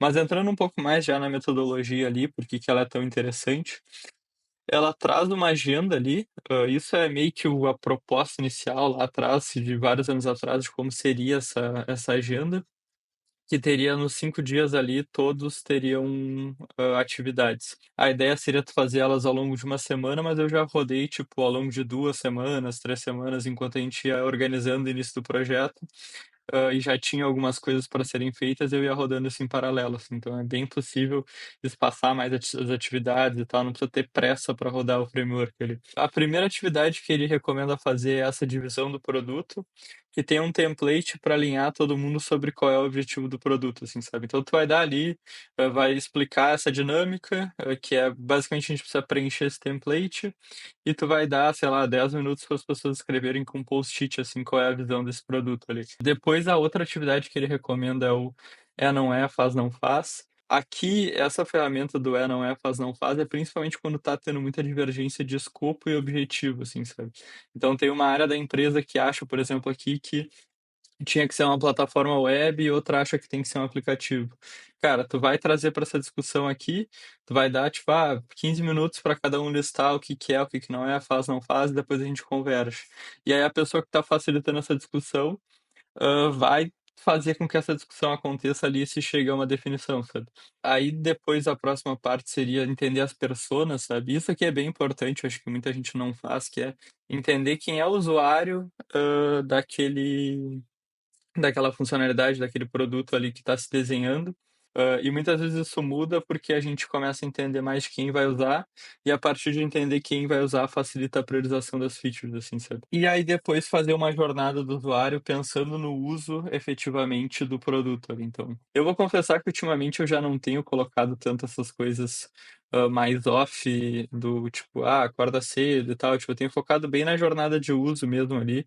Mas entrando um pouco mais já na metodologia ali, por que que ela é tão interessante, ela traz uma agenda ali, isso é meio que a proposta inicial lá atrás, de vários anos atrás, de como seria essa agenda, que teria nos 5 dias ali, todos teriam, atividades. A ideia seria tu fazer elas ao longo de uma semana, mas eu já rodei, tipo, ao longo de 2 semanas, 3 semanas, enquanto a gente ia organizando o início do projeto, e já tinha algumas coisas para serem feitas, eu ia rodando isso em paralelo, assim. Então é bem possível espaçar mais as atividades e tal, não precisa ter pressa para rodar o framework ali. A primeira atividade que ele recomenda fazer é essa divisão do produto, que tem um template para alinhar todo mundo sobre qual é o objetivo do produto, assim, sabe? Então tu vai dar ali, vai explicar essa dinâmica, que é basicamente a gente precisa preencher esse template, e tu vai dar, sei lá, 10 minutos para as pessoas escreverem com post-it, assim, qual é a visão desse produto ali. Depois, a outra atividade que ele recomenda é o é, não é, faz, não faz. Aqui, essa ferramenta do é, não é, faz, não faz, é principalmente quando tá tendo muita divergência de escopo e objetivo, assim, sabe? Então, tem uma área da empresa que acha, por exemplo, aqui, que tinha que ser uma plataforma web e outra acha que tem que ser um aplicativo. Cara, tu vai trazer para essa discussão aqui, tu vai dar, tipo, 15 minutos para cada um listar o que que é, o que que não é, faz, não faz, e depois a gente converge. E aí a pessoa que está facilitando essa discussão, vai fazer com que essa discussão aconteça ali e se chegue a uma definição, sabe? Aí depois a próxima parte seria entender as personas, sabe? Isso aqui é bem importante, eu acho que muita gente não faz, que é entender quem é o usuário, daquela funcionalidade, daquele produto ali que está se desenhando. E muitas vezes isso muda porque a gente começa a entender mais quem vai usar, e a partir de entender quem vai usar, facilita a priorização das features, assim, sabe? E aí depois fazer uma jornada do usuário pensando no uso efetivamente do produto ali. Então, eu vou confessar que ultimamente eu já não tenho colocado tanto essas coisas mais off, do tipo, acorda cedo e tal. Tipo, eu tenho focado bem na jornada de uso mesmo ali.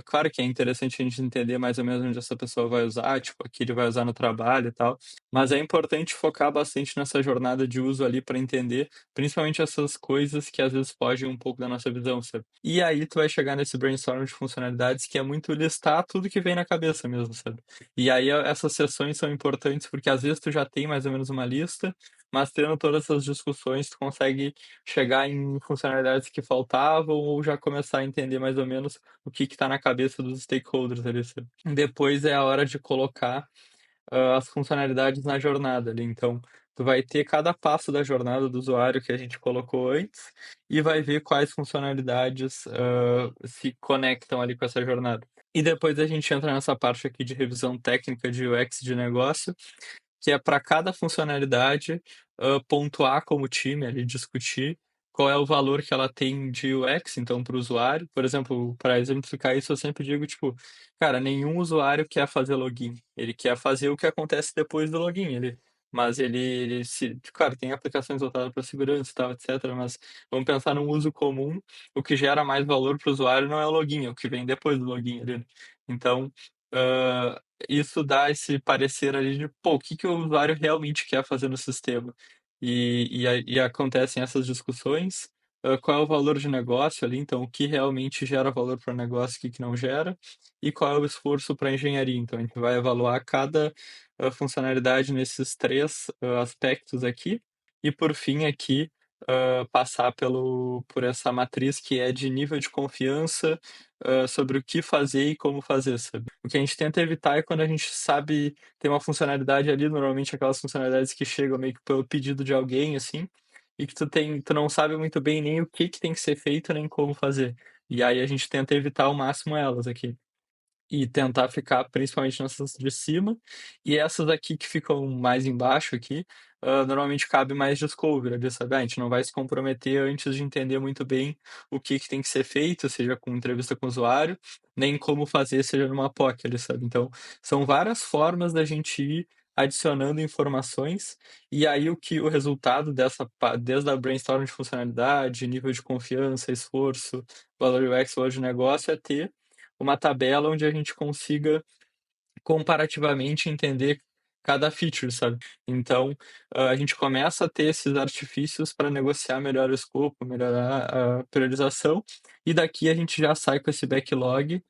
Claro que é interessante a gente entender mais ou menos onde essa pessoa vai usar, tipo, aqui ele vai usar no trabalho e tal, mas é importante focar bastante nessa jornada de uso ali para entender, principalmente essas coisas que às vezes fogem um pouco da nossa visão, sabe? E aí tu vai chegar nesse brainstorm de funcionalidades que é muito listar tudo que vem na cabeça mesmo, sabe? E aí essas sessões são importantes porque às vezes tu já tem mais ou menos uma lista, mas tendo todas essas discussões tu consegue chegar em funcionalidades que faltavam ou já começar a entender mais ou menos o que está na cabeça dos stakeholders ali, sabe? Depois é a hora de colocar as funcionalidades na jornada ali. Então, tu vai ter cada passo da jornada do usuário que a gente colocou antes e vai ver quais funcionalidades se conectam ali com essa jornada. E depois a gente entra nessa parte aqui de revisão técnica de UX de negócio, que é para cada funcionalidade pontuar como time ali, discutir qual é o valor que ela tem de UX, então, para o usuário. Por exemplo, para exemplificar isso, eu sempre digo, tipo, cara, nenhum usuário quer fazer login. Ele quer fazer o que acontece depois do login. Mas ele se. Claro, tem aplicações voltadas para segurança e tal, etc. Mas vamos pensar num uso comum. O que gera mais valor para o usuário não é o login, é o que vem depois do login ali. Então, ah, isso dá esse parecer ali de, pô, o que que o usuário realmente quer fazer no sistema? E acontecem essas discussões. Qual é o valor de negócio ali? Então, o que realmente gera valor para o negócio, o que que não gera? E qual é o esforço para a engenharia? Então, a gente vai avaliar cada funcionalidade nesses três aspectos aqui. E, por fim, aqui, passar por essa matriz que é de nível de confiança sobre o que fazer e como fazer, sabe? O que a gente tenta evitar é quando a gente sabe ter uma funcionalidade ali, normalmente aquelas funcionalidades que chegam meio que pelo pedido de alguém, assim, e que tu não sabe muito bem nem o que que tem que ser feito, nem como fazer. E aí a gente tenta evitar ao máximo elas aqui. E tentar ficar principalmente nessas de cima. E essas aqui que ficam mais embaixo aqui, normalmente cabe mais discovery, ali, sabe? A gente não vai se comprometer antes de entender muito bem o que que tem que ser feito, seja com entrevista com o usuário, nem como fazer, seja numa POC, ali, sabe? Então, são várias formas da gente ir adicionando informações, e aí o resultado desde a brainstorm de funcionalidade, nível de confiança, esforço, valor UX, valor de negócio, é ter uma tabela onde a gente consiga comparativamente entender cada feature, sabe? Então, a gente começa a ter esses artifícios para negociar melhor o escopo, melhorar a priorização, e daqui a gente já sai com esse backlog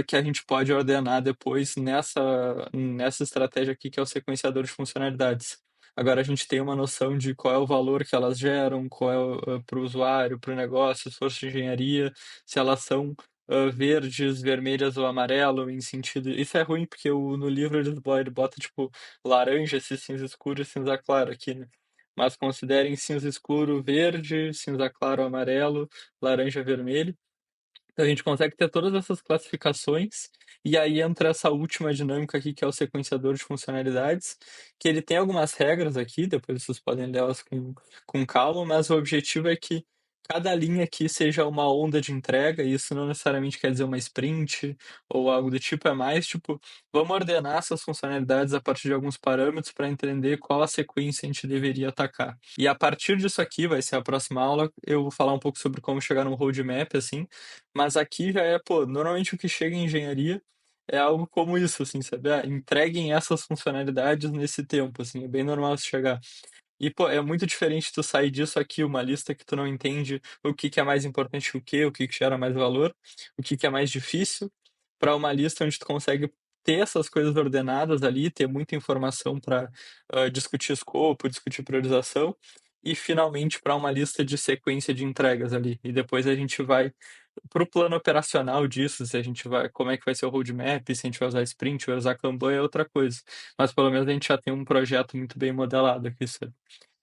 que a gente pode ordenar depois nessa estratégia aqui, que é o sequenciador de funcionalidades. Agora a gente tem uma noção de qual é o valor que elas geram, qual é para o usuário, para o negócio, esforço de engenharia, se elas são verdes, vermelhas ou amarelo, em sentido. Isso é ruim, porque no livro ele bota tipo laranja, esse cinza escuro e cinza claro aqui, né? Mas considerem cinza escuro verde, cinza claro amarelo, laranja vermelho. Então, a gente consegue ter todas essas classificações, e aí entra essa última dinâmica aqui, que é o sequenciador de funcionalidades, que ele tem algumas regras aqui, depois vocês podem ler elas com calma, mas o objetivo é que cada linha aqui seja uma onda de entrega, e isso não necessariamente quer dizer uma sprint ou algo do tipo, é mais tipo, vamos ordenar essas funcionalidades a partir de alguns parâmetros para entender qual a sequência a gente deveria atacar. E a partir disso aqui, vai ser a próxima aula, eu vou falar um pouco sobre como chegar num roadmap, assim, mas aqui já é, pô, normalmente o que chega em engenharia é algo como isso, assim, sabe? Ah, entreguem essas funcionalidades nesse tempo, assim, é bem normal você chegar. E, pô, é muito diferente tu sair disso aqui, uma lista que tu não entende o que que é mais importante que o que gera mais valor, o que que é mais difícil, para uma lista onde tu consegue ter essas coisas ordenadas ali, ter muita informação para discutir escopo, discutir priorização, e finalmente para uma lista de sequência de entregas ali. E depois a gente vai para o plano operacional disso, se a gente vai, como é que vai ser o roadmap, se a gente vai usar sprint, vai usar Kanban, é outra coisa. Mas pelo menos a gente já tem um projeto muito bem modelado aqui, sabe?